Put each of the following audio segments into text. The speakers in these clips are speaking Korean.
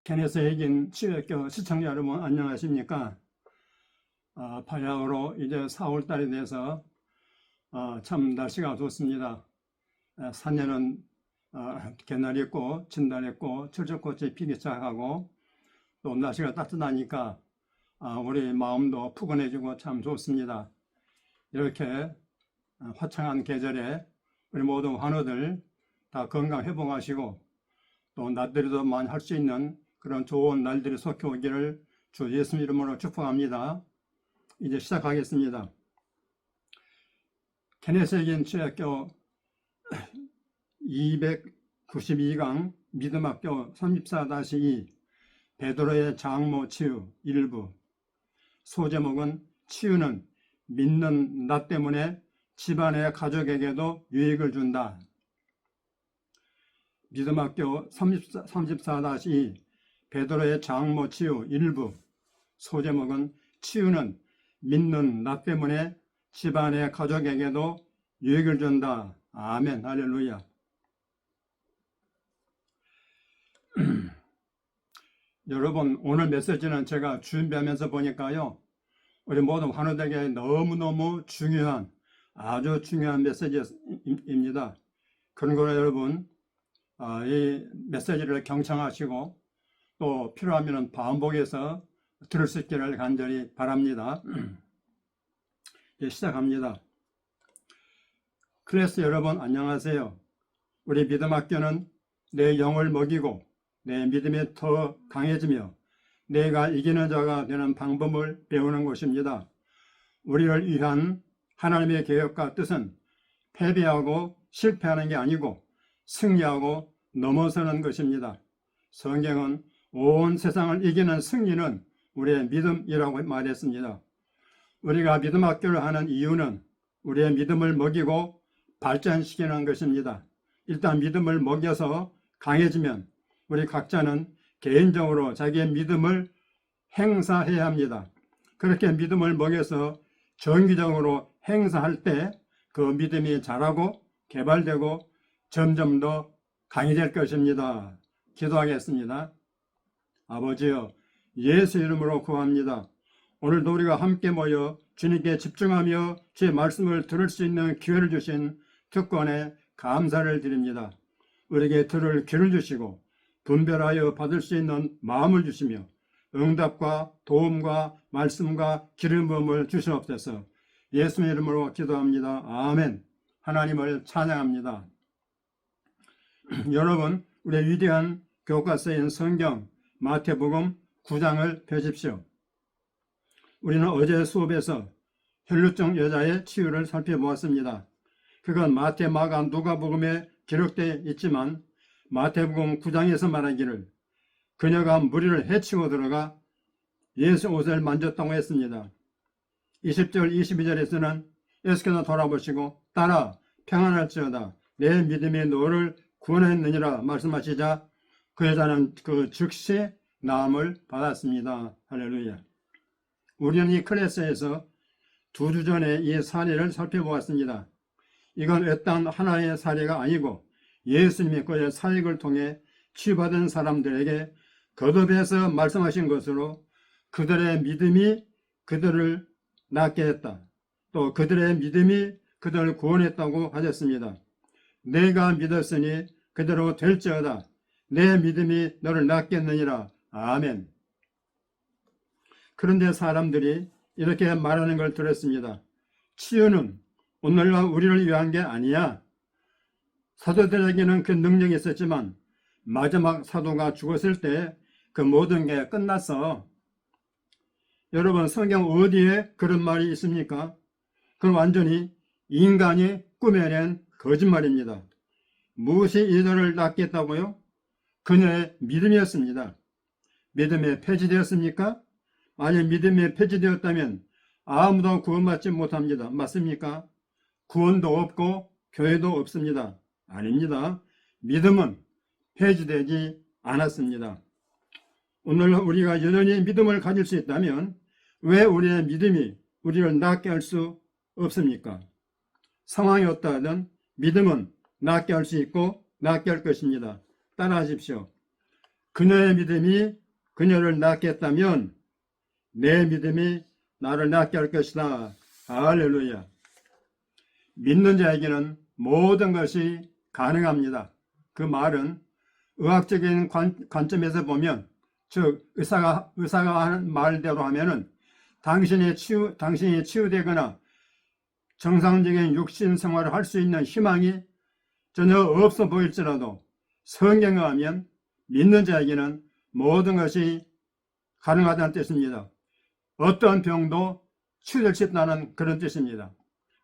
케네스에 이긴 치유학교 시청자 여러분 안녕하십니까? 바야흐로 이제 4월달이 돼서 참 날씨가 좋습니다. 산에는 개나리 있고 진달 있고 철쭉꽃이 피기 시작하고 또 날씨가 따뜻하니까 우리 마음도 푸근해지고 참 좋습니다. 이렇게 화창한 계절에 우리 모든 환우들 다 건강 회복하시고 또 나들이도 많이 할 수 있는 그런 좋은 날들이 속히 오기를 주 예수 이름으로 축복합니다. 이제 시작하겠습니다. 케네스에 치유학교 292강 믿음학교 34-2 베드로의 장모 치유 일부. 소제목은 치유는 믿는 나 때문에 집안의 가족에게도 유익을 준다. 믿음학교 34-2 베드로의 장모 치유 일부. 소제목은 치유는 믿는 나 때문에 집안의 가족에게도 유익을 준다. 아멘. 할렐루야. 여러분, 오늘 메시지는 제가 준비하면서 보니까요, 우리 모든 환우들에게 너무너무 중요한, 아주 중요한 메시지입니다. 그런 거로 여러분, 이 메시지를 경청하시고 또 필요하면 반복해서 들을 수 있기를 간절히 바랍니다. 시작합니다. 클래스 여러분 안녕하세요. 우리 믿음학교는 내 영을 먹이고 내 믿음이 더 강해지며 내가 이기는 자가 되는 방법을 배우는 곳입니다. 우리를 위한 하나님의 계획과 뜻은 패배하고 실패하는 게 아니고 승리하고 넘어서는 것입니다. 성경은 온 세상을 이기는 승리는 우리의 믿음이라고 말했습니다. 우리가 믿음학교를 하는 이유는 우리의 믿음을 먹이고 발전시키는 것입니다. 일단 믿음을 먹여서 강해지면 우리 각자는 개인적으로 자기의 믿음을 행사해야 합니다. 그렇게 믿음을 먹여서 정기적으로 행사할 때 그 믿음이 자라고 개발되고 점점 더 강해질 것입니다. 기도하겠습니다. 아버지여, 예수 이름으로 구합니다. 오늘도 우리가 함께 모여 주님께 집중하며 주의 말씀을 들을 수 있는 기회를 주신 특권에 감사를 드립니다. 우리에게 들을 귀를 주시고 분별하여 받을 수 있는 마음을 주시며 응답과 도움과 말씀과 기름 부음을 주시옵소서. 예수님 이름으로 기도합니다. 아멘. 하나님을 찬양합니다. 여러분, 우리의 위대한 교과서인 성경 마태복음 9장을 펴십시오. 우리는 어제 수업에서 혈루증 여자의 치유를 살펴보았습니다. 그건 마태, 마가, 누가복음에 기록되어 있지만 마태복음 9장에서 말하기를 그녀가 무리를 해치고 들어가 예수 옷을 만졌다고 했습니다. 20절, 22절에서는 예수께서 돌아보시고 딸아 평안할지어다 내 믿음이 너를 구원했느니라 말씀하시자 그 여자는 그 즉시 나음을 받았습니다. 할렐루야. 우리는 이 클래스에서 2주 전에 이 사례를 살펴보았습니다. 이건 어떤 하나의 사례가 아니고 예수님이 그의 사역을 통해 치유받은 사람들에게 거듭해서 말씀하신 것으로 그들의 믿음이 그들을 낫게 했다. 또 그들의 믿음이 그들을 구원했다고 하셨습니다. 내가 믿었으니 그대로 될지어다. 내 믿음이 너를 낫겠느니라. 아멘. 그런데 사람들이 이렇게 말하는 걸 들었습니다. 치유는 오늘날 우리를 위한 게 아니야. 사도들에게는 그 능력이 있었지만 마지막 사도가 죽었을 때 그 모든 게 끝났어. 여러분, 성경 어디에 그런 말이 있습니까? 그건 완전히 인간이 꾸며낸 거짓말입니다. 무엇이 이들을 낫겠다고요? 그녀의 믿음이었습니다. 믿음이 폐지되었습니까? 만약 믿음이 폐지되었다면 아무도 구원받지 못합니다. 맞습니까? 구원도 없고 교회도 없습니다. 아닙니다. 믿음은 폐지되지 않았습니다. 오늘 우리가 여전히 믿음을 가질 수 있다면 왜 우리의 믿음이 우리를 낫게 할 수 없습니까? 상황이 어떠하든 믿음은 낫게 할 수 있고 낫게 할 것입니다. 따라하십시오. 그녀의 믿음이 그녀를 낫게 했다면 내 믿음이 나를 낫게 할 것이다. 할렐루야. 믿는 자에게는 모든 것이 가능합니다. 그 말은 의학적인 관점에서 보면, 즉 의사가 하는 말대로 하면은 당신이 치유되거나 정상적인 육신 생활을 할 수 있는 희망이 전혀 없어 보일지라도 성경에 하면 믿는 자에게는 모든 것이 가능하다는 뜻입니다. 어떤 병도 치유될 수 있다는 그런 뜻입니다.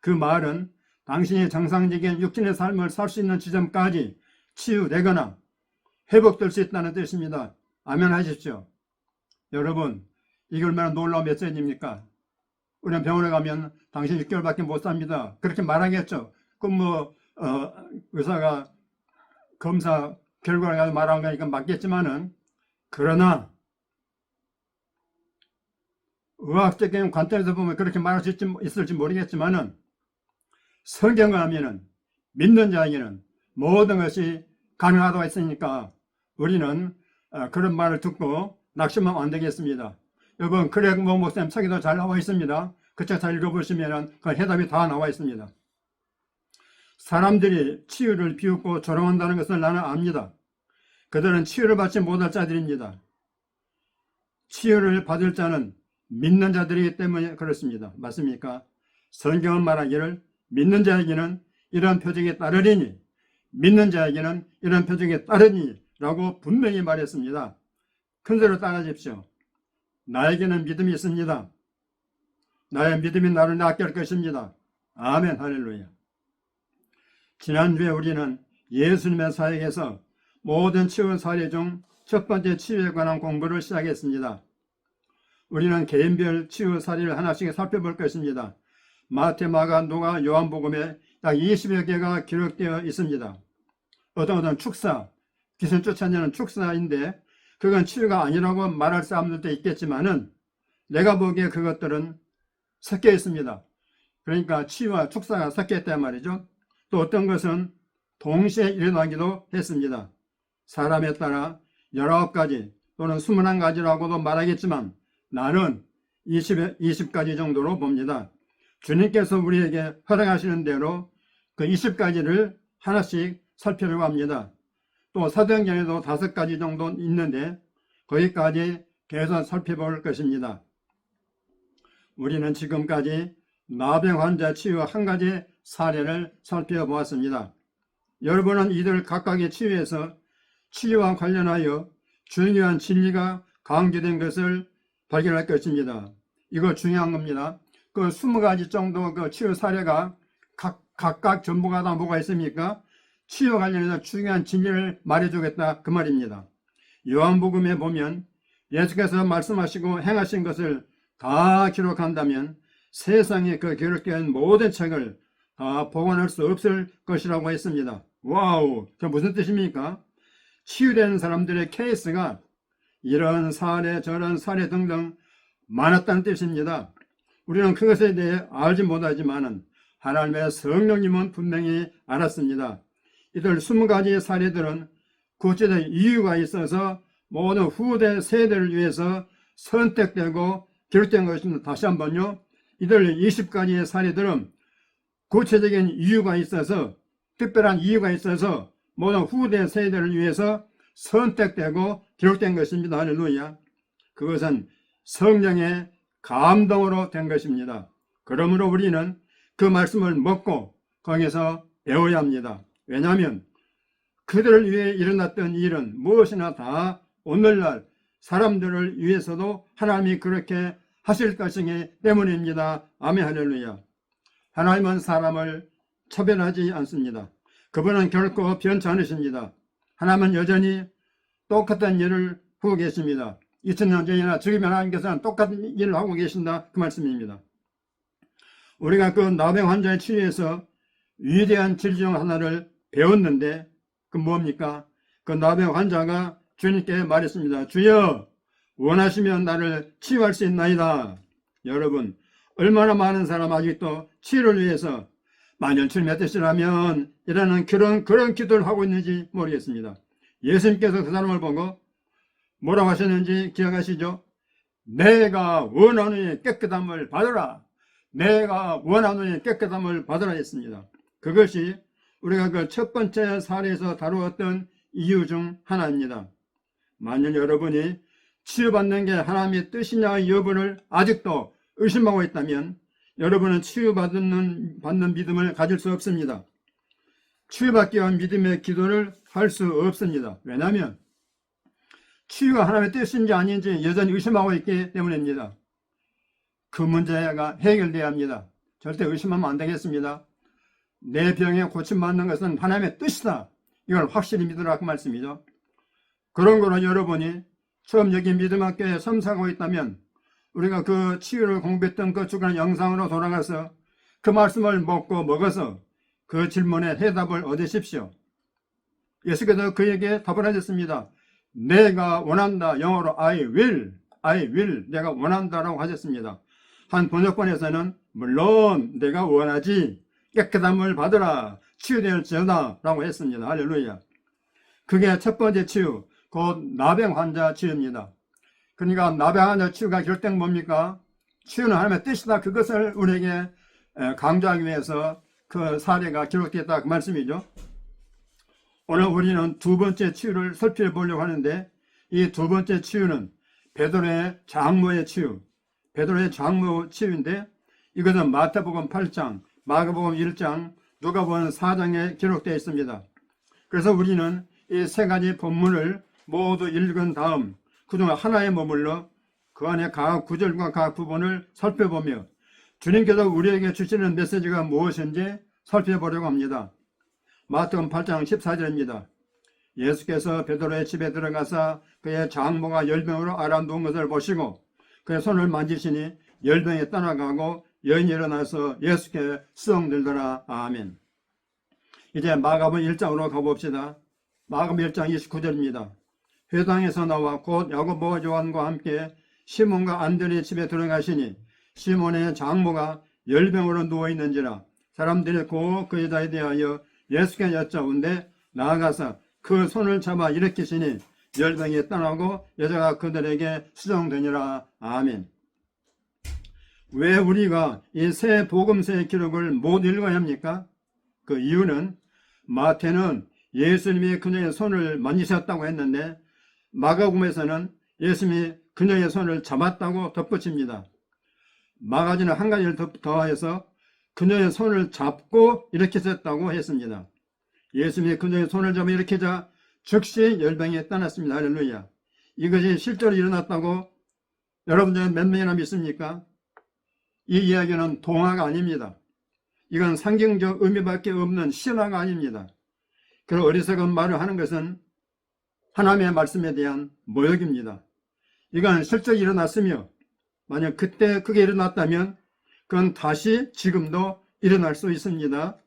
그 말은 당신이 정상적인 육신의 삶을 살 수 있는 지점까지 치유되거나 회복될 수 있다는 뜻입니다. 아멘 하십시오. 여러분, 이게 얼마나 놀라운 메시지입니까? 우리는 병원에 가면 당신 6개월밖에 못 삽니다. 그렇게 말하겠죠. 그럼 의사가 검사 결과를 가지고 말한 거니까 맞겠지만은, 그러나 의학적인 관점에서 보면 그렇게 말할 수 있을지 모르겠지만은, 성경을 하면은 믿는 자에게는 모든 것이 가능하다고 했으니까 우리는 그런 말을 듣고 낙심하면 안 되겠습니다. 여러분, 크랙 목사님 책에도 잘 나와 있습니다. 그 책 잘 읽어보시면 그 해답이 다 나와 있습니다. 사람들이 치유를 비웃고 조롱한다는 것을 나는 압니다. 그들은 치유를 받지 못할 자들입니다. 치유를 받을 자는 믿는 자들이기 때문에 그렇습니다. 맞습니까? 성경은 말하기를 믿는 자에게는 이런 표적이 따르리니, 믿는 자에게는 이런 표적이 따르니 라고 분명히 말했습니다. 큰소리로 따라하십시오. 나에게는 믿음이 있습니다. 나의 믿음이 나를 낫게 할 것입니다. 아멘. 할렐루야. 지난주에 우리는 예수님의 사역에서 모든 치유 사례 중 첫 번째 치유에 관한 공부를 시작했습니다. 우리는 개인별 치유 사례를 하나씩 살펴볼 것입니다. 마태, 마가, 누가, 요한복음에 약 20여 개가 기록되어 있습니다. 어떤 축사, 귀신 쫓아내는 축사인데 그건 치유가 아니라고 말할 사람들도 있겠지만은 내가 보기에 그것들은 섞여 있습니다. 그러니까 치유와 축사가 섞여 있단 말이죠. 또 어떤 것은 동시에 일어나기도 했습니다. 사람에 따라 19가지 또는 21가지라고도 말하겠지만 나는 20가지 정도로 봅니다. 주님께서 우리에게 허락하시는 대로 그 20가지를 하나씩 살피려고 합니다. 또 사도행전에도 5가지 정도 있는데 거기까지 계속 살펴볼 것입니다. 우리는 지금까지 나병 환자 치유 한 가지 사례를 살펴보았습니다. 여러분은 이들 각각의 치유에서 치유와 관련하여 중요한 진리가 강조된 것을 발견할 것입니다. 이거 중요한 겁니다. 그 20가지 정도 그 치유 사례가 각각 전부가 다 뭐가 있습니까? 치유 관련해서 중요한 진리를 말해주겠다 그 말입니다. 요한복음에 보면 예수께서 말씀하시고 행하신 것을 다 기록한다면 세상에 그 기록된 모든 책을 다 복원할 수 없을 것이라고 했습니다. 와우, 그 무슨 뜻입니까? 치유된 사람들의 케이스가 이런 사례 저런 사례 등등 많았다는 뜻입니다. 우리는 그것에 대해 알지 못하지만 하나님의 성령님은 분명히 알았습니다. 이들 20가지의 사례들은 구체적 이유가 있어서 모든 후대 세대를 위해서 선택되고 기록된 것입니다. 다시 한번요. 이들 20가지의 사례들은 구체적인 이유가 있어서, 특별한 이유가 있어서 모든 후대 세대를 위해서 선택되고 기록된 것입니다. 할렐루야. 그것은 성령의 감동으로 된 것입니다. 그러므로 우리는 그 말씀을 먹고 거기서 배워야 합니다. 왜냐하면 그들을 위해 일어났던 일은 무엇이나 다 오늘날 사람들을 위해서도 하나님이 그렇게 하실 것이기 때문입니다. 아멘. 할렐루야. 하나님은 사람을 차별하지 않습니다. 그분은 결코 변치 않으십니다. 하나님은 여전히 똑같은 일을 하고 계십니다. 2000년 전이나 지금 하나님께서는 똑같은 일을 하고 계신다 그 말씀입니다. 우리가 그 나병 환자의 치유에서 위대한 진리 중 하나를 배웠는데 그 뭡니까? 그 나병 환자가 주님께 말했습니다. 주여, 원하시면 나를 치유할 수 있나이다. 여러분, 얼마나 많은 사람 아직도 치유를 위해서 만일 주님의 뜻이라면 이라는 그런 기도를 하고 있는지 모르겠습니다. 예수님께서 그 사람을 보고 뭐라고 하셨는지 기억하시죠? 내가 원하노니 깨끗함을 받으라. 내가 원하노니 깨끗함을 받으라 했습니다. 그것이 우리가 그 첫 번째 사례에서 다루었던 이유 중 하나입니다. 만일 여러분이 치유받는 게 하나님의 뜻이냐 여부를 아직도 의심하고 있다면 여러분은 치유받는 믿음을 가질 수 없습니다. 치유받기 위한 믿음의 기도를 할 수 없습니다. 왜냐하면 치유가 하나님의 뜻인지 아닌지 여전히 의심하고 있기 때문입니다. 그 문제가 해결돼야 합니다. 절대 의심하면 안 되겠습니다. 내 병에 고침받는 것은 하나님의 뜻이다. 이걸 확실히 믿으라 그 말씀이죠. 그런 거로 여러분이 처음 여기 믿음학교에 섬사하고 있다면 우리가 그 치유를 공부했던 그 주간 영상으로 돌아가서 그 말씀을 먹어서 그 질문에 해답을 얻으십시오. 예수께서 그에게 답을 하셨습니다. 내가 원한다. 영어로 I will, 내가 원한다라고 하셨습니다. 한 번역본에서는 물론 내가 원하지 깨끗함을 받으라 치유될지어다 라고 했습니다. 할렐루야. 그게 첫 번째 치유, 곧 나병 환자 치유입니다. 그러니까 나병 환자 치유가 결정 뭡니까? 치유는 하나님의 뜻이다. 그것을 우리에게 강조하기 위해서 그 사례가 기록됐다 그 말씀이죠. 오늘 우리는 두 번째 치유를 살펴보려고 하는데 이 두 번째 치유는 베드로의 장모의 치유, 베드로의 장모 치유인데 이것은 마태복음 8장, 마가복음 1장, 누가복음 4장에 기록되어 있습니다. 그래서 우리는 이 세 가지 본문을 모두 읽은 다음 그중 하나에 머물러 그 안에 각 구절과 각 부분을 살펴보며 주님께서 우리에게 주시는 메시지가 무엇인지 살펴보려고 합니다. 마태복음 8장 14절입니다. 예수께서 베드로의 집에 들어가사 그의 장모가 열병으로 앓아누운 것을 보시고 그의 손을 만지시니 열병이 떠나가고 여인이 일어나서 예수께 수ồng 들더라. 아멘. 이제 마가복음 1장으로 가봅시다. 마가복음 1장 29절입니다. 회당에서 나와 곧 야고보와 요한과 함께 시몬과 안드레의 집에 들어가시니 시몬의 장모가 열병으로 누워있는지라 사람들이 곧 그 여자에 대하여 예수께 여짜온데 나아가서 그 손을 잡아 일으키시니 열병이 떠나고 여자가 그들에게 수종되니라. 아멘. 왜 우리가 이 새 복음서의 기록을 못 읽어야 합니까? 그 이유는 마태는 예수님이 그녀의 손을 만지셨다고 했는데 마가복음에서는 예수님이 그녀의 손을 잡았다고 덧붙입니다. 마가지는 한 가지를 더해서 그녀의 손을 잡고 일으키셨다고 했습니다. 예수님이 그녀의 손을 잡아 일으키자 즉시 열병이 떠났습니다. 할렐루야. 이것이 실제로 일어났다고 여러분들은 몇 명이나 믿습니까? 이 이야기는 동화가 아닙니다. 이건 상징적 의미밖에 없는 신화가 아닙니다. 그런 어리석은 말을 하는 것은 하나님의 말씀에 대한 모욕입니다. 이건 실제 일어났으며 만약 그때 그게 일어났다면 그건 다시 지금도 일어날 수 있습니다.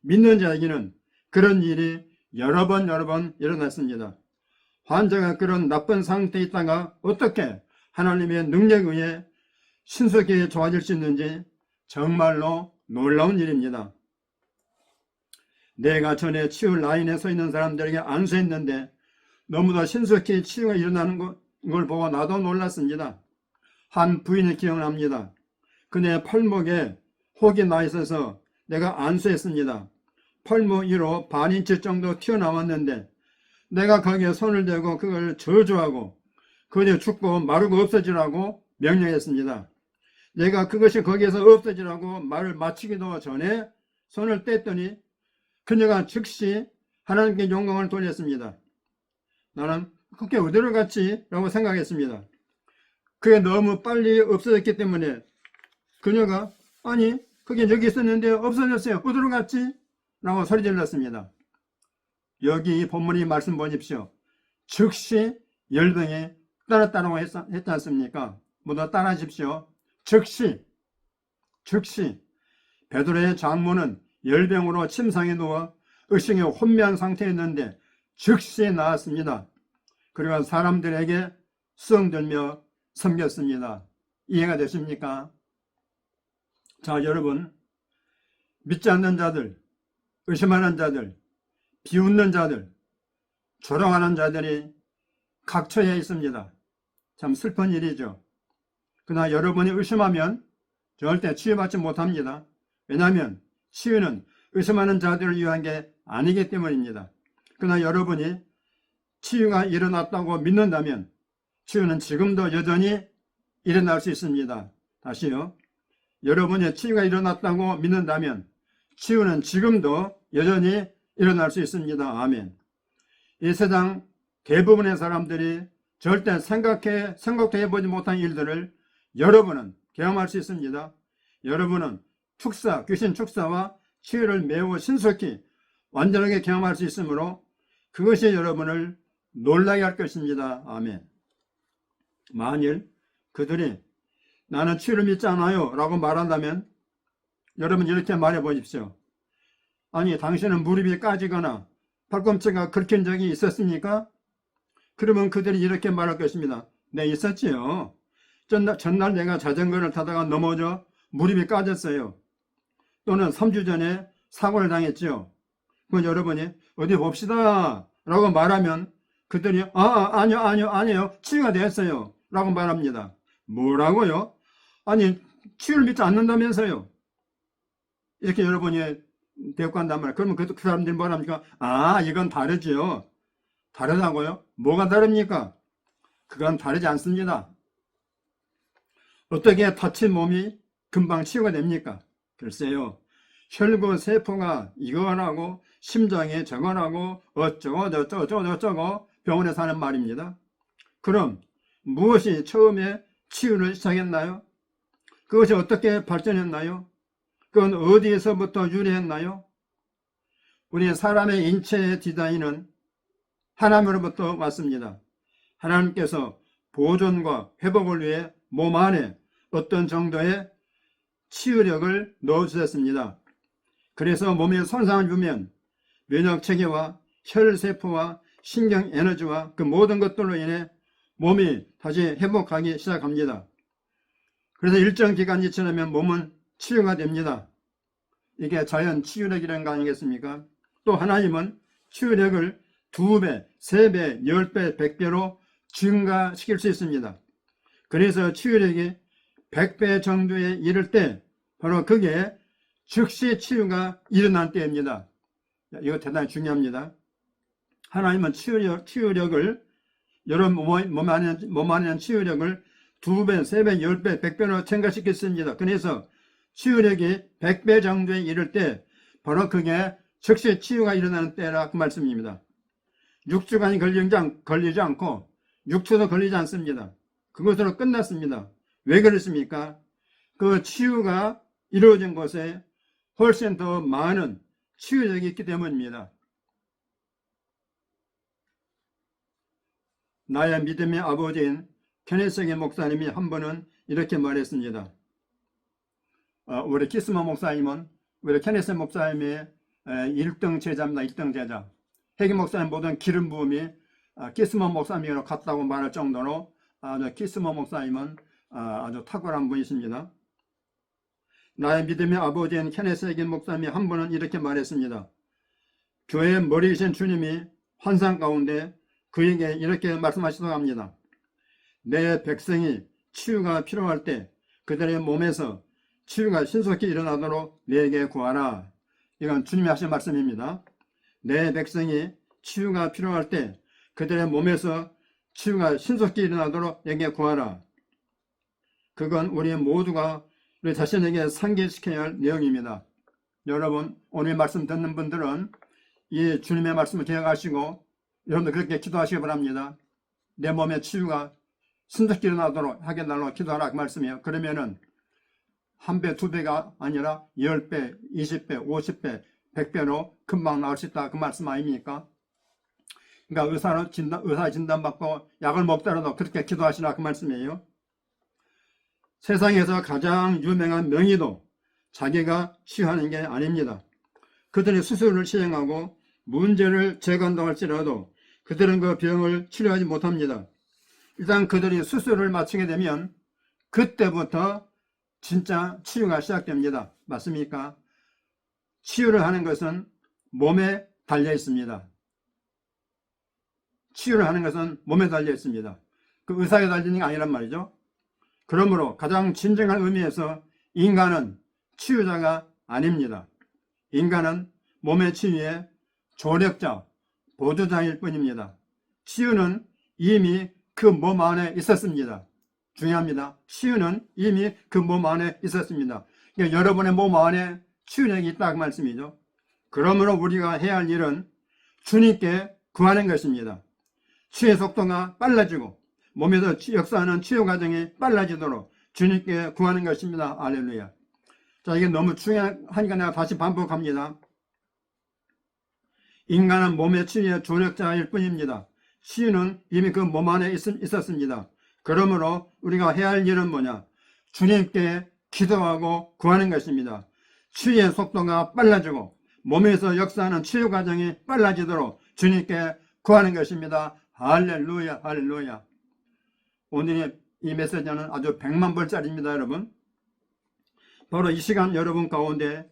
믿는 자에게는 그런 일이 여러 번 일어났습니다. 환자가 그런 나쁜 상태에 있다가 어떻게 하나님의 능력에 의해 신속히 좋아질 수 있는지 정말로 놀라운 일입니다. 내가 전에 치유 라인에 서 있는 사람들에게 안수했는데 너무도 신속히 치유가 일어나는 걸 보고 나도 놀랐습니다. 한 부인이 기억납니다. 그녀의 팔목에 혹이 나 있어서 내가 안수했습니다. 팔목 위로 반인치 정도 튀어나왔는데 내가 거기에 손을 대고 그걸 저주하고 그녀 죽고 마르고 없어지라고 명령했습니다. 내가 그것이 거기에서 없어지라고 말을 마치기도 전에 손을 뗐더니 그녀가 즉시 하나님께 영광을 돌렸습니다. 나는 그게 어디로 갔지? 라고 생각했습니다. 그게 너무 빨리 없어졌기 때문에 그녀가 아니 그게 여기 있었는데 없어졌어요. 어디로 갔지? 라고 소리 질렀습니다. 여기 이 본문이 말씀 보십시오. 즉시 열병이 떠났다고 했지 않습니까? 모두 따라하십시오. 즉시 베드로의 장모는 열병으로 침상에 누워 의식이 혼미한 상태였는데 즉시 나았습니다. 그리고 사람들에게 수ồng 들며 섬겼습니다. 이해가 되십니까? 자, 여러분, 믿지 않는 자들, 의심하는 자들, 비웃는 자들, 조롱하는 자들이 각처에 있습니다. 참 슬픈 일이죠. 그러나 여러분이 의심하면 절대 치유받지 못합니다. 왜냐하면 치유는 의심하는 자들을 위한 게 아니기 때문입니다. 그러나 여러분이 치유가 일어났다고 믿는다면 치유는 지금도 여전히 일어날 수 있습니다. 다시요. 여러분의 치유가 일어났다고 믿는다면 치유는 지금도 여전히 일어날 수 있습니다. 아멘. 이 세상 대부분의 사람들이 절대 생각도 해보지 못한 일들을 여러분은 경험할 수 있습니다. 여러분은 귀신 축사와 치유를 매우 신속히 완전하게 경험할 수 있으므로 그것이 여러분을 놀라게 할 것입니다. 아멘. 만일 그들이 나는 치유를 믿지 않아요 라고 말한다면 여러분 이렇게 말해 보십시오. 아니 당신은 무릎이 까지거나 팔꿈치가 긁힌 적이 있었습니까? 그러면 그들이 이렇게 말할 것입니다. 네, 있었지요. 전날 내가 자전거를 타다가 넘어져 무릎이 까졌어요. 또는 3주 전에 사고를 당했지요. 그건 여러분이 어디 봅시다 라고 말하면 그들이 아니요 치유가 됐어요 라고 말합니다. 뭐라고요? 아니 치유를 믿지 않는다면서요. 이렇게 여러분이 대꾸한단 말이에요. 그러면 그 사람들이 뭐랍니까? 이건 다르지요. 다르다고요? 뭐가 다릅니까? 그건 다르지 않습니다. 어떻게 다친 몸이 금방 치유가 됩니까? 글쎄요. 혈구 세포가 이거하고 심장이 저거하고 어쩌고 저쩌고 병원에서 하는 말입니다. 그럼 무엇이 처음에 치유를 시작했나요? 그것이 어떻게 발전했나요? 그건 어디에서부터 유래했나요? 우리 사람의 인체의 디자인은 하나님으로부터 왔습니다. 하나님께서 보존과 회복을 위해 몸 안에 어떤 정도의 치유력을 넣어주셨습니다. 그래서 몸에 손상을 주면 면역체계와 혈세포와 신경에너지와 그 모든 것들로 인해 몸이 다시 회복하기 시작합니다. 그래서 일정 기간이 지나면 몸은 치유가 됩니다. 이게 자연 치유력이라는 거 아니겠습니까? 또 하나님은 치유력을 2배, 3배, 10배, 100배로 증가시킬 수 있습니다. 그래서 치유력이 100배 정도에 이를 때 바로 그게 즉시 치유가 일어날 때입니다. 이거 대단히 중요합니다. 하나님은 치유력을 여러분 몸 안에 있는 치유력을 2배, 3배, 10배, 100배로 증가시켰습니다. 그래서 치유력이 100배 정도에 이를 때 바로 그게 즉시 치유가 일어나는 때라 그 말씀입니다. 6주간이 걸리지 않고 6초도 걸리지 않습니다. 그것으로 끝났습니다. 왜 그렇습니까? 그 치유가 이루어진 곳에 훨씬 더 많은 치유력이 있기 때문입니다. 나의 믿음의 아버지인 케네스의 목사님이 한 번은 이렇게 말했습니다. 우리 키스마 목사님은 우리 케네스 목사님의 1등 제자입니다. 1등 제자. 해기 목사님 모든 기름 부음이 키스마 목사님이랑 같다고 말할 정도로 키스마 목사님은 아주 탁월한 분이십니다. 나의 믿음의 아버지인 케네스 해기 목사님이 한 번은 이렇게 말했습니다. 교회의 머리이신 주님이 환상 가운데 그에게 이렇게 말씀하시도록 합니다. 내 백성이 치유가 필요할 때 그들의 몸에서 치유가 신속히 일어나도록 내게 구하라. 이건 주님이 하신 말씀입니다. 내 백성이 치유가 필요할 때 그들의 몸에서 치유가 신속히 일어나도록 내게 구하라. 그건 우리 모두가 우리 자신에게 상기시켜야 할 내용입니다. 여러분 오늘 말씀 듣는 분들은 이 주님의 말씀을 기억하시고 여러분도 그렇게 기도하시기 바랍니다. 내 몸의 치유가 신속히 일어나도록 하게 달라고 기도하라 그 말씀이에요. 그러면은 1배, 2배가 아니라 10배, 20배, 50배, 100배로 금방 나올 수 있다 그 말씀 아닙니까? 그러니까 의사 진단 받고 약을 먹더라도 그렇게 기도하시라 그 말씀이에요. 세상에서 가장 유명한 명의도 자기가 치유하는 게 아닙니다. 그들이 수술을 시행하고 문제를 제거한다고 할지라도 그들은 그 병을 치료하지 못합니다. 일단 그들이 수술을 마치게 되면 그때부터 진짜 치유가 시작됩니다. 맞습니까? 치유를 하는 것은 몸에 달려 있습니다. 치유를 하는 것은 몸에 달려 있습니다. 그 의사에 달리는 게 아니란 말이죠. 그러므로 가장 진정한 의미에서 인간은 치유자가 아닙니다. 인간은 몸의 치유의 조력자, 보조자일 뿐입니다. 치유는 이미 그 몸 안에 있었습니다. 중요합니다. 치유는 이미 그 몸 안에 있었습니다. 그러니까 여러분의 몸 안에 치유력이 있다고 말씀이죠. 그러므로 우리가 해야 할 일은 주님께 구하는 것입니다. 치유의 속도가 빨라지고 몸에서 역사하는 치유 과정이 빨라지도록 주님께 구하는 것입니다. 할렐루야. 자, 이게 너무 중요하니까 내가 다시 반복합니다. 인간은 몸의 치유의 조력자일 뿐입니다. 치유는 이미 그 몸 안에 있었습니다. 그러므로 우리가 해야 할 일은 뭐냐? 주님께 기도하고 구하는 것입니다. 치유의 속도가 빨라지고 몸에서 역사하는 치유 과정이 빨라지도록 주님께 구하는 것입니다. 할렐루야, 할렐루야. 오늘의 이 메시지는 아주 100만 불짜리입니다, 여러분. 바로 이 시간 여러분 가운데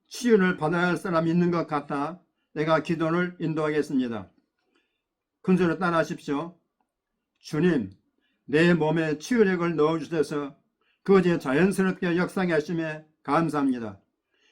치유를 받아야 할 사람이 있는 것 같아 내가 기도를 인도하겠습니다. 큰 소리로 따라 하십시오. 주님, 내 몸에 치유력을 넣어주셔서 그것이 자연스럽게 역사하게 하심에 감사합니다.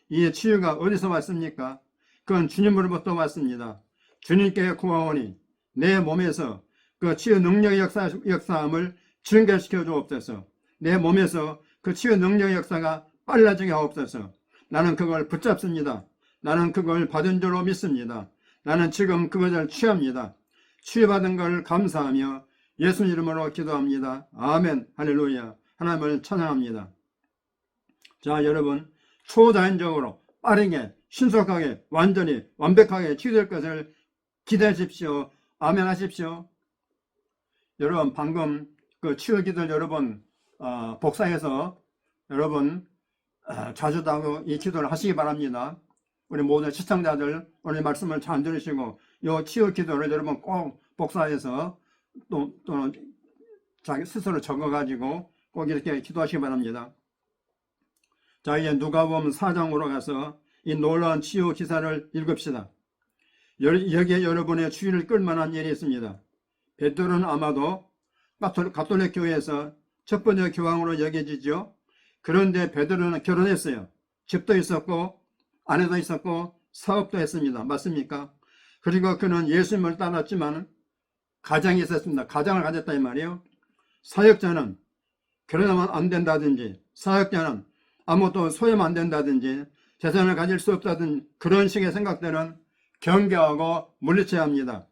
이 치유가 어디서 왔습니까? 그건 주님으로부터 왔습니다. 주님께 구하오니 내 몸에서 그 치유 능력의 역사함을 증가시켜 주옵소서. 내 몸에서 그 치유 능력의 역사가 빨라지게 하옵소서. 나는 그걸 붙잡습니다. 나는 그걸 받은 줄로 믿습니다. 나는 지금 그것을 취합니다. 치유받은 걸 감사하며 예수 이름으로 기도합니다. 아멘. 할렐루야. 하나님을 찬양합니다. 자, 여러분, 초자연적으로 빠르게 신속하게 완전히 완벽하게 치유될 것을 기대하십시오. 아멘 하십시오. 여러분, 방금 그 치유 기도를 여러분 복사해서 여러분 자주도 하고 이 기도를 하시기 바랍니다. 우리 모든 시청자들 오늘 말씀을 잘 들으시고 이 치유 기도를 여러분 꼭 복사해서 또는 자기 스스로 적어가지고 꼭 이렇게 기도하시기 바랍니다. 자, 이제 누가복음 4장으로 가서 이 놀라운 치유 기사를 읽읍시다. 여기에 여러분의 주의를 끌만한 일이 있습니다. 베드로는 아마도 가톨릭 교회에서 첫 번째 교황으로 여겨지죠. 그런데 베드로는 결혼했어요. 집도 있었고 아내도 있었고 사업도 했습니다. 맞습니까? 그리고 그는 예수님을 따랐지만 가정이 있었습니다. 가정을 가졌다 이 말이에요. 사역자는 결혼하면 안 된다든지, 사역자는 아무것도 소유하면 안 된다든지, 재산을 가질 수 없다든 그런 식의 생각들은 경계하고 물리쳐야 합니다.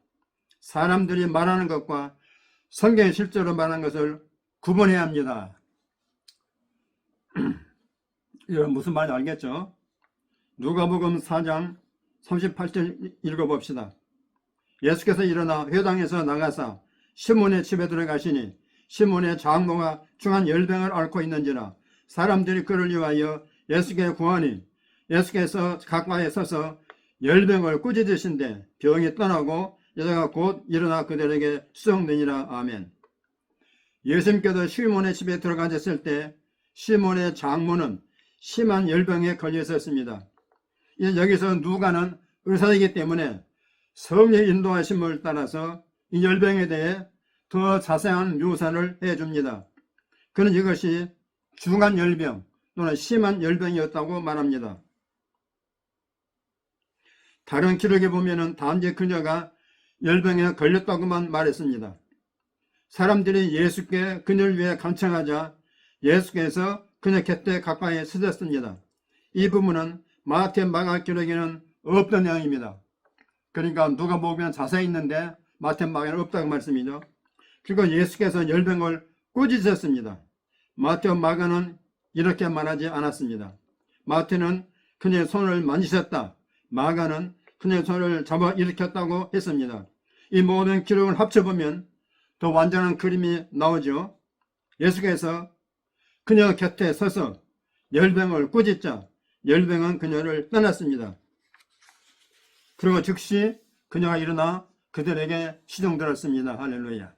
사람들이 말하는 것과 성경이 실제로 말하는 것을 구분해야 합니다. 이건 무슨 말인지 알겠죠? 누가복음 4장 38절 읽어봅시다. 예수께서 일어나 회당에서 나가사 시몬의 집에 들어가시니 시몬의 장모가 중한 열병을 앓고 있는지라 사람들이 그를 위하여 예수께 구하니 예수께서 가까이 서서 열병을 꾸짖으신데 병이 떠나고 여자가 곧 일어나 그들에게 수종되니라. 아멘. 예수님께서 시몬의 집에 들어가셨을 때 시몬의 장모는 심한 열병에 걸려 있었습니다. 여기서 누가는 의사이기 때문에 성령의 인도하심을 따라서 이 열병에 대해 더 자세한 묘사를 해줍니다. 그는 이것이 중한 열병 또는 심한 열병이었다고 말합니다. 다른 기록에 보면 단지 그녀가 열병에 걸렸다고만 말했습니다. 사람들이 예수께 그녀를 위해 간청하자 예수께서 그녀 곁에 가까이 서셨습니다. 이 부분은 마태, 마가 기록에는 없던 내용입니다. 그러니까 누가 보면 자세히 있는데 마태, 마가는 없다고 말씀이죠. 그리고 예수께서 열병을 꾸짖으셨습니다. 마태, 마가는 이렇게 말하지 않았습니다. 마태는 그녀의 손을 만지셨다. 마가는 그녀의 손을 잡아 일으켰다고 했습니다. 이 모든 기록을 합쳐보면 더 완전한 그림이 나오죠. 예수께서 그녀 곁에 서서 열병을 꾸짖자 열병은 그녀를 떠났습니다. 그리고 즉시 그녀가 일어나 그들에게 시종들었습니다. 할렐루야.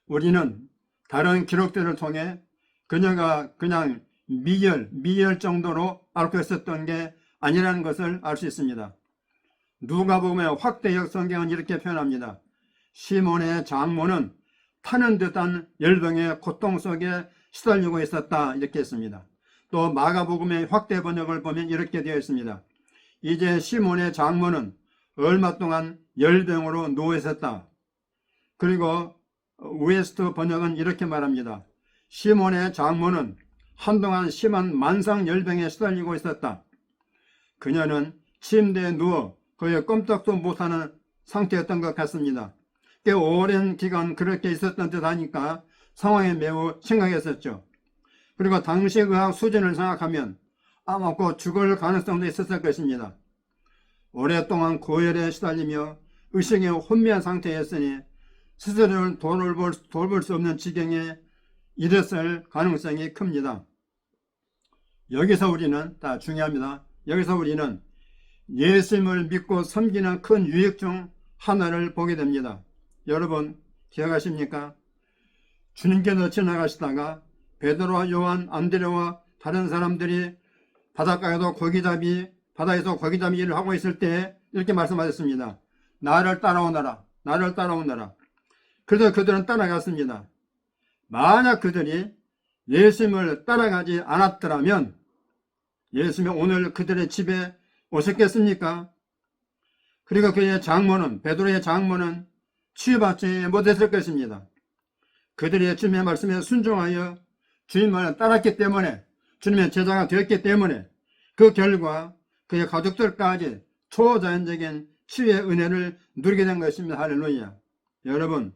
우리는 다른 기록들을 통해 그녀가 그냥 미열 정도로 앓고 있었던 게 아니라는 것을 알 수 있습니다. 누가복음의 확대역 성경은 이렇게 표현합니다. 시몬의 장모는 타는 듯한 열병의 고통 속에 시달리고 있었다, 이렇게 했습니다. 또 마가복음의 확대 번역을 보면 이렇게 되어 있습니다. 이제 시몬의 장모는 얼마 동안 열병으로 누워 있었다. 그리고 웨스트 번역은 이렇게 말합니다. 시몬의 장모는 한동안 심한 만상 열병에 시달리고 있었다. 그녀는 침대에 누워 거의 꼼짝도 못하는 상태였던 것 같습니다. 꽤 오랜 기간 그렇게 있었던 듯 하니까 상황이 매우 심각했었죠. 그리고 당시 의학 수준을 생각하면 아마 곧 죽을 가능성도 있었을 것입니다. 오랫동안 고열에 시달리며 의식이 혼미한 상태였으니 스스로를 돌볼 수 없는 지경에 이랬을 가능성이 큽니다. 여기서 우리는, 중요합니다. 여기서 우리는 예수님을 믿고 섬기는 큰 유익 중 하나를 보게 됩니다. 여러분 기억하십니까? 주님께서 지나가시다가 베드로와 요한, 안드레와 다른 사람들이 바닷가에서 바다에서 고기잡이 일을 하고 있을 때 이렇게 말씀하셨습니다. 나를 따라오너라. 나를 따라오너라. 그래서 그들은 따라갔습니다. 만약 그들이 예수님을 따라가지 않았더라면 예수님이 오늘 그들의 집에 오셨겠습니까? 그리고 그의 장모는, 베드로의 장모는 치유받지 못했을 것입니다. 그들이 주님의 말씀에 순종하여 주님을 따랐기 때문에, 주님의 제자가 되었기 때문에 그 결과 그의 가족들까지 초자연적인 치유의 은혜를 누리게 된 것입니다. 할렐루야. 여러분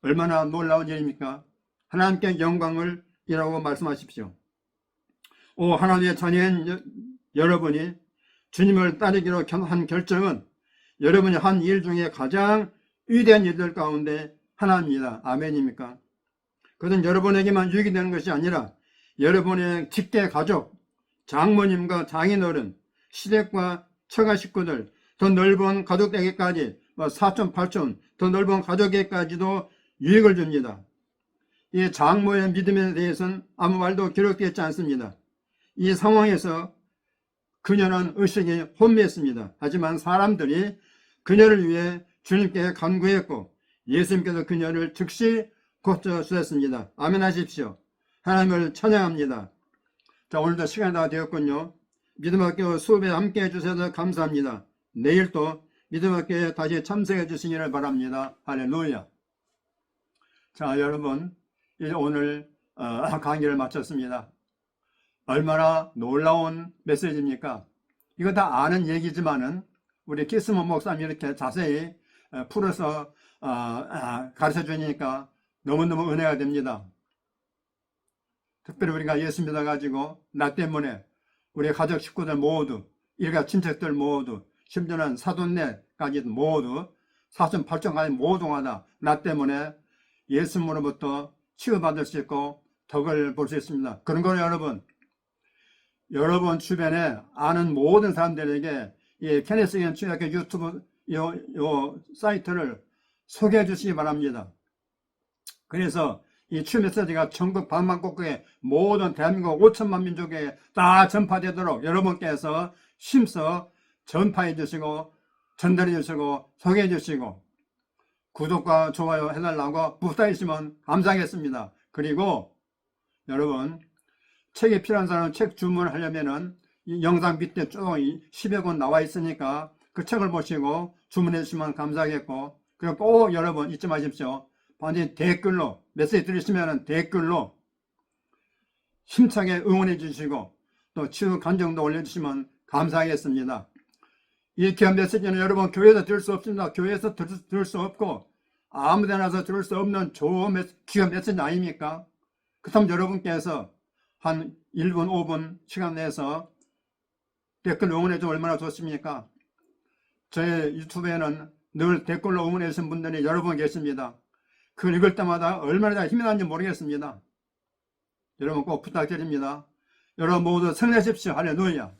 얼마나 놀라운 일입니까? 하나님께 영광을 이라고 말씀하십시오. 오 하나님의 자녀인 여러분이 주님을 따르기로 한 결정은 여러분이 한 일 중에 가장 위대한 일들 가운데 하나입니다. 아멘입니까? 그것은 여러분에게만 유익이 되는 것이 아니라 여러분의 직계 가족, 장모님과 장인어른, 시댁과 처가 식구들, 더 넓은 가족에게까지, 사촌, 팔촌, 더 넓은 가족에게까지도 유익을 줍니다. 이 장모의 믿음에 대해서는 아무 말도 기록되어 있지 않습니다. 이 상황에서 그녀는 의식이 혼미했습니다. 하지만 사람들이 그녀를 위해 주님께 간구했고 예수님께서 그녀를 즉시 고쳐주셨습니다. 아멘 하십시오. 하나님을 찬양합니다. 자, 오늘도 시간이 다 되었군요. 믿음학교 수업에 함께 해주셔서 감사합니다. 내일도 믿음학교에 다시 참석해 주시기를 바랍니다. 할렐루야. 자, 여러분 이제 오늘 강의를 마쳤습니다. 얼마나 놀라운 메시지입니까? 이거 다 아는 얘기지만은 우리 키스먼 목사님이 이렇게 자세히 풀어서 가르쳐 주니까 너무너무 은혜가 됩니다. 특별히 우리가 예수 믿어가지고 나 때문에 우리 가족 식구들 모두, 일가 친척들 모두, 심지어는 사돈네까지 모두, 사촌 팔촌까지 모두가 다 나 때문에 예수님으로부터 치유받을 수 있고 덕을 볼 수 있습니다. 그런 거는 여러분 주변에 아는 모든 사람들에게 이 케네스 겐 주일학교 유튜브 요 사이트를 소개해 주시기 바랍니다. 그래서 이 치유 메시지가 전국 방방곡곡에 모든 대한민국 5천만 민족에 다 전파되도록 여러분께서 힘써 전파해 주시고 전달해 주시고 소개해 주시고 구독과 좋아요 해달라고 부탁해주시면 감사하겠습니다. 그리고 여러분 책이 필요한 사람은 책 주문하려면은 이 영상 밑에 쭉 10여 권 나와 있으니까 그 책을 보시고 주문해 주시면 감사하겠고, 그리고 꼭 여러분 잊지 마십시오. 반드시 댓글로 메시지 들으시면 댓글로 힘차게 응원해 주시고 또 치유 간증도 올려주시면 감사하겠습니다. 이 귀한 메시지는 여러분 교회에서 들을 수 없습니다. 교회에서 들을 수 없고 아무데나서 들을 수 없는 좋은 귀한 메시지 아닙니까? 그렇다면 여러분께서 한 1분 5분 시간 내서 댓글 응원해 주면 얼마나 좋습니까? 저의 유튜브에는 늘 댓글로 응원해 주신 분들이 여러 분 계십니다. 그걸 읽을 때마다 얼마나 힘이 나는지 모르겠습니다. 여러분 꼭 부탁드립니다. 여러분 모두 승리하십시오. 할렐루야.